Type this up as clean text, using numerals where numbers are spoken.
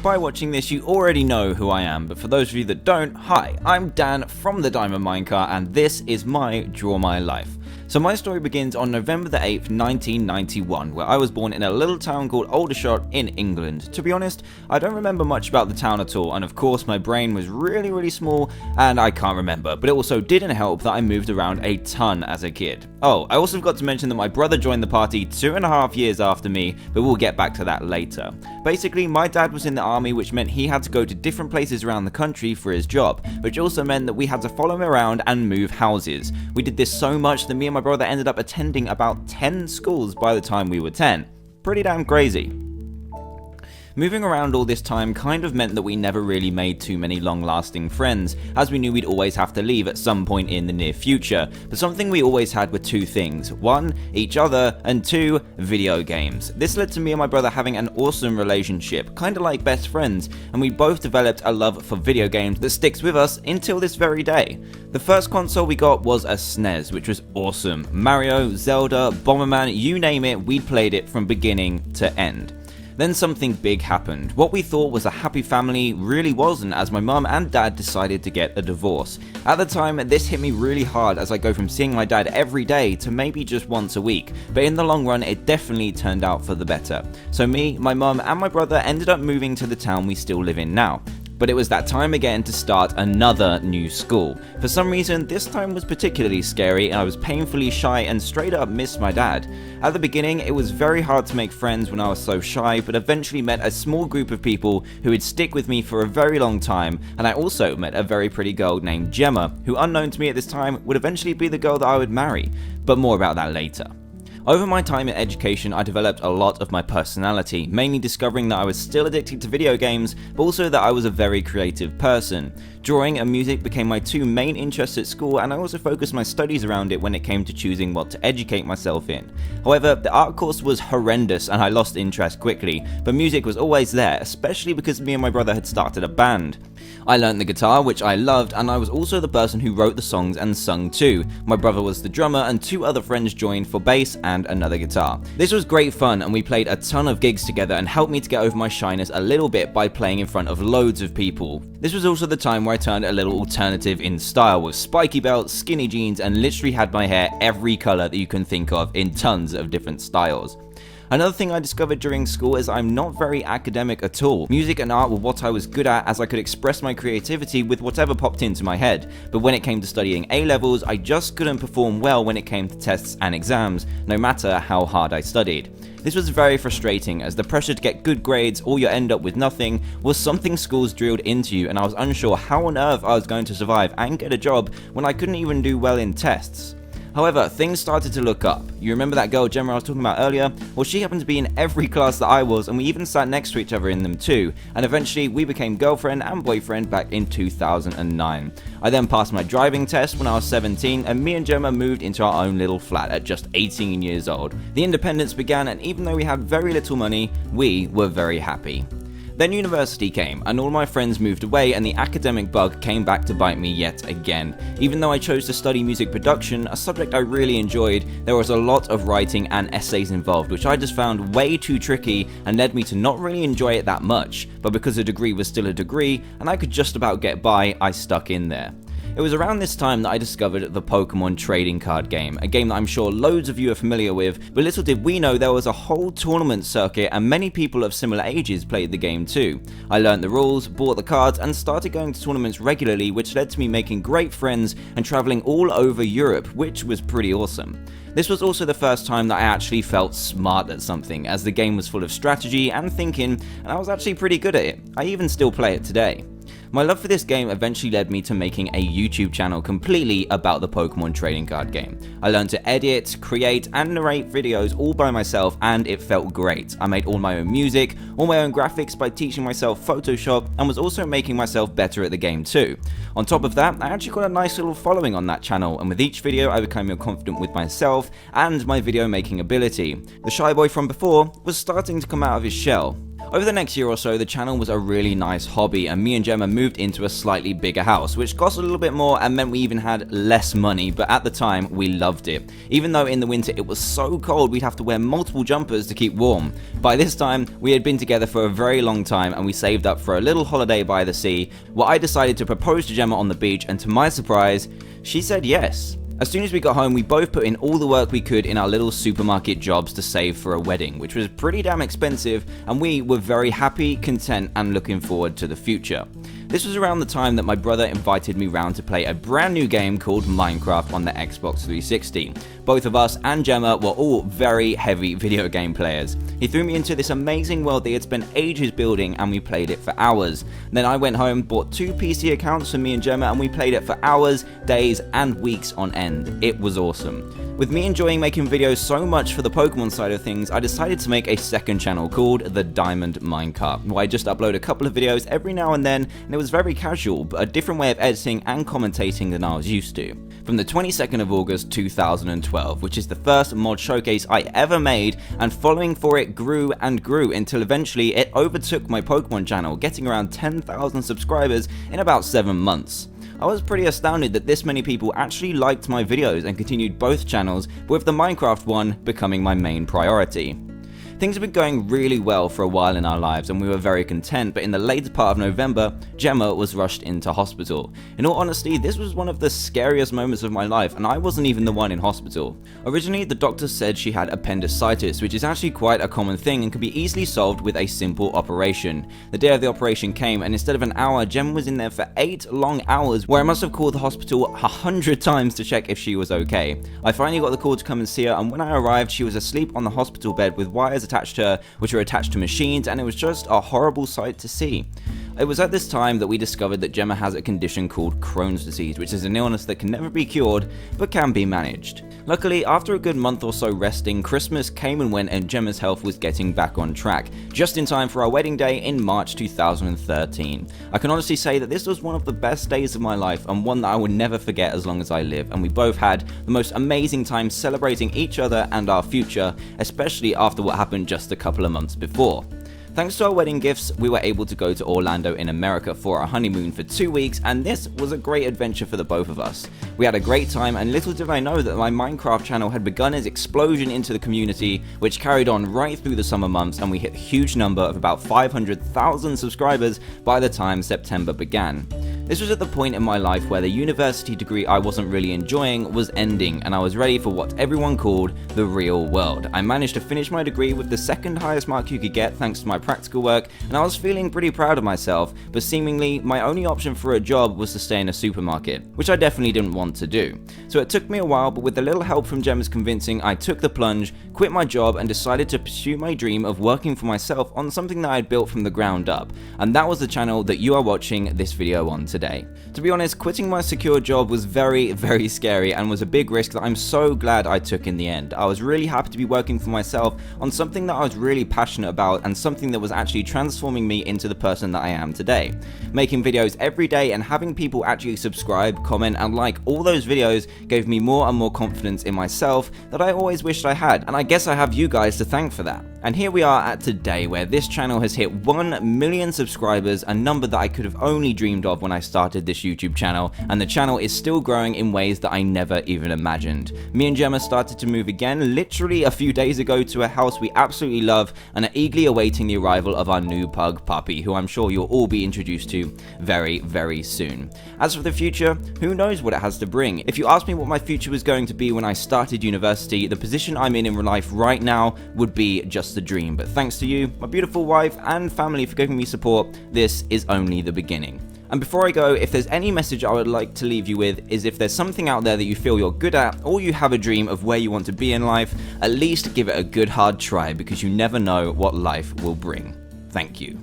by watching this you already know who I am, but for those of you that don't, hi, I'm Dan from the Diamond Minecart and this is my Draw My Life. So my story begins on November the 8th, 1991, where I was born in a little town called Aldershot in England. To be honest, I don't remember much about the town at all, and of course my brain was really small and I can't remember, but it also didn't help that I moved around a ton as a kid. Oh, I also forgot to mention that my brother joined the party 2.5 years after me, but we'll get back to that later. Basically, my dad was in the army, which meant he had to go to different places around the country for his job, which also meant that we had to follow him around and move houses. We did this so much that me and my brother ended up attending about 10 schools by the time we were 10. Pretty damn crazy. Moving around all this time kind of meant that we never really made too many long-lasting friends, as we knew we'd always have to leave at some point in the near future, but something we always had were two things: one, each other, and two, video games. This led to me and my brother having an awesome relationship, kinda like best friends, and we both developed a love for video games that sticks with us until this very day. The first console we got was a SNES, which was awesome. Mario, Zelda, Bomberman, you name it, we played it from beginning to end. Then something big happened. What we thought was a happy family really wasn't, as my mum and dad decided to get a divorce. At the time, this hit me really hard as I go from seeing my dad every day to maybe just once a week, but in the long run it definitely turned out for the better. So me, my mum and my brother ended up moving to the town we still live in now. But it was that time again to start another new school. For some reason, this time was particularly scary and I was painfully shy and straight up missed my dad. At the beginning, it was very hard to make friends when I was so shy, but eventually met a small group of people who would stick with me for a very long time, and I also met a very pretty girl named Gemma, who unknown to me at this time would eventually be the girl that I would marry, but more about that later. Over my time in education, I developed a lot of my personality, mainly discovering that I was still addicted to video games, but also that I was a very creative person. Drawing and music became my two main interests at school, and I also focused my studies around it when it came to choosing what to educate myself in. However, the art course was horrendous and I lost interest quickly, but music was always there, especially because me and my brother had started a band. I learned the guitar, which I loved, and I was also the person who wrote the songs and sung too. My brother was the drummer and two other friends joined for bass and another guitar. This was great fun and we played a ton of gigs together and helped me to get over my shyness a little bit by playing in front of loads of people. This was also the time where I turned a little alternative in style with spiky belts, skinny jeans, and literally had my hair every colour that you can think of in tons of different styles. Another thing I discovered during school is I'm not very academic at all. Music and art were what I was good at, as I could express my creativity with whatever popped into my head, but when it came to studying A-levels, I just couldn't perform well when it came to tests and exams, no matter how hard I studied. This was very frustrating, as the pressure to get good grades or you end up with nothing was something schools drilled into you, and I was unsure how on earth I was going to survive and get a job when I couldn't even do well in tests. However, things started to look up. You remember that girl Gemma I was talking about earlier? Well, she happened to be in every class that I was, and we even sat next to each other in them too, and eventually we became girlfriend and boyfriend back in 2009. I then passed my driving test when I was 17, and me and Gemma moved into our own little flat at just 18 years old. The independence began, and even though we had very little money, we were very happy. Then university came, and all my friends moved away, and the academic bug came back to bite me yet again. Even though I chose to study music production, a subject I really enjoyed, there was a lot of writing and essays involved, which I just found way too tricky and led me to not really enjoy it that much. But because a degree was still a degree, and I could just about get by, I stuck in there. It was around this time that I discovered the Pokemon trading card game, a game that I'm sure loads of you are familiar with, but little did we know there was a whole tournament circuit and many people of similar ages played the game too. I learned the rules, bought the cards, and started going to tournaments regularly, which led to me making great friends and travelling all over Europe, which was pretty awesome. This was also the first time that I actually felt smart at something, as the game was full of strategy and thinking, and I was actually pretty good at it. I even still play it today. My love for this game eventually led me to making a YouTube channel completely about the Pokemon trading card game. I learned to edit, create, and narrate videos all by myself, and it felt great. I made all my own music, all my own graphics by teaching myself Photoshop, and was also making myself better at the game too. On top of that, I actually got a nice little following on that channel, and with each video I became more confident with myself and my video making ability. The shy boy from before was starting to come out of his shell. Over the next year or so, the channel was a really nice hobby, and me and Gemma moved into a slightly bigger house, which cost a little bit more and meant we even had less money, but at the time, we loved it. Even though in the winter it was so cold, we'd have to wear multiple jumpers to keep warm. By this time, we had been together for a very long time, and we saved up for a little holiday by the sea, where I decided to propose to Gemma on the beach, and to my surprise, she said yes. As soon as we got home, we both put in all the work we could in our little supermarket jobs to save for a wedding, which was pretty damn expensive, and we were very happy, content, and looking forward to the future. This was around the time that my brother invited me round to play a brand new game called Minecraft on the Xbox 360. Both of us and Gemma were all very heavy video game players. He threw me into this amazing world that he had spent ages building, and we played it for hours. Then I went home, bought 2 PC accounts for me and Gemma, and we played it for hours, days, and weeks on end. It was awesome. With me enjoying making videos so much for the Pokemon side of things, I decided to make a second channel called The Diamond Minecart, where I just upload a couple of videos every now and then, and it was very casual, but a different way of editing and commentating than I was used to. From the 22nd of August 2012, which is the first mod showcase I ever made, and following for it grew and grew until eventually it overtook my Pokemon channel, getting around 10,000 subscribers in about 7 months. I was pretty astounded that this many people actually liked my videos and continued both channels, with the Minecraft one becoming my main priority. Things have been going really well for a while in our lives, and we were very content, but in the later part of November, Gemma was rushed into hospital. In all honesty, this was one of the scariest moments of my life, and I wasn't even the one in hospital. Originally, the doctor said she had appendicitis, which is actually quite a common thing and can be easily solved with a simple operation. The day of the operation came, and instead of an hour, Gemma was in there for 8 long hours, where I must have called the hospital 100 times to check if she was okay. I finally got the call to come and see her, and when I arrived, she was asleep on the hospital bed with wires attached to her, which were attached to machines, and it was just a horrible sight to see. It was at this time that we discovered that Gemma has a condition called Crohn's disease, which is an illness that can never be cured, but can be managed. Luckily, after a good month or so resting, Christmas came and went and Gemma's health was getting back on track, just in time for our wedding day in March 2013. I can honestly say that this was one of the best days of my life, and one that I will never forget as long as I live, and we both had the most amazing time celebrating each other and our future, especially after what happened just a couple of months before. Thanks to our wedding gifts, we were able to go to Orlando in America for our honeymoon for 2 weeks, and this was a great adventure for the both of us. We had a great time, and little did I know that my Minecraft channel had begun its explosion into the community, which carried on right through the summer months, and we hit a huge number of about 500,000 subscribers by the time September began. This was at the point in my life where the university degree I wasn't really enjoying was ending, and I was ready for what everyone called the real world. I managed to finish my degree with the second highest mark you could get thanks to my practical work, and I was feeling pretty proud of myself, but seemingly my only option for a job was to stay in a supermarket, which I definitely didn't want to do. So it took me a while, but with a little help from Gemma's convincing, I took the plunge, quit my job, and decided to pursue my dream of working for myself on something that I had built from the ground up, and that was the channel that you are watching this video on today. To be honest, quitting my secure job was very, very scary and was a big risk that I'm so glad I took in the end. I was really happy to be working for myself on something that I was really passionate about and something that was actually transforming me into the person that I am today. Making videos every day and having people actually subscribe, comment, and like all those videos gave me more and more confidence in myself that I always wished I had, and I guess I have you guys to thank for that. And here we are at today, where this channel has hit 1 million subscribers, a number that I could have only dreamed of when I started this YouTube channel, and the channel is still growing in ways that I never even imagined. Me and Gemma started to move again literally a few days ago to a house we absolutely love, and are eagerly awaiting the arrival of our new pug puppy, who I'm sure you'll all be introduced to very, very soon. As for the future, who knows what it has to bring. If you asked me what my future was going to be when I started university, the position I'm in life right now would be just a dream, but thanks to you, my beautiful wife and family, for giving me support, this is only the beginning. And before I go, if there's any message I would like to leave you with, is if there's something out there that you feel you're good at, or you have a dream of where you want to be in life, at least give it a good hard try, because you never know what life will bring. Thank you.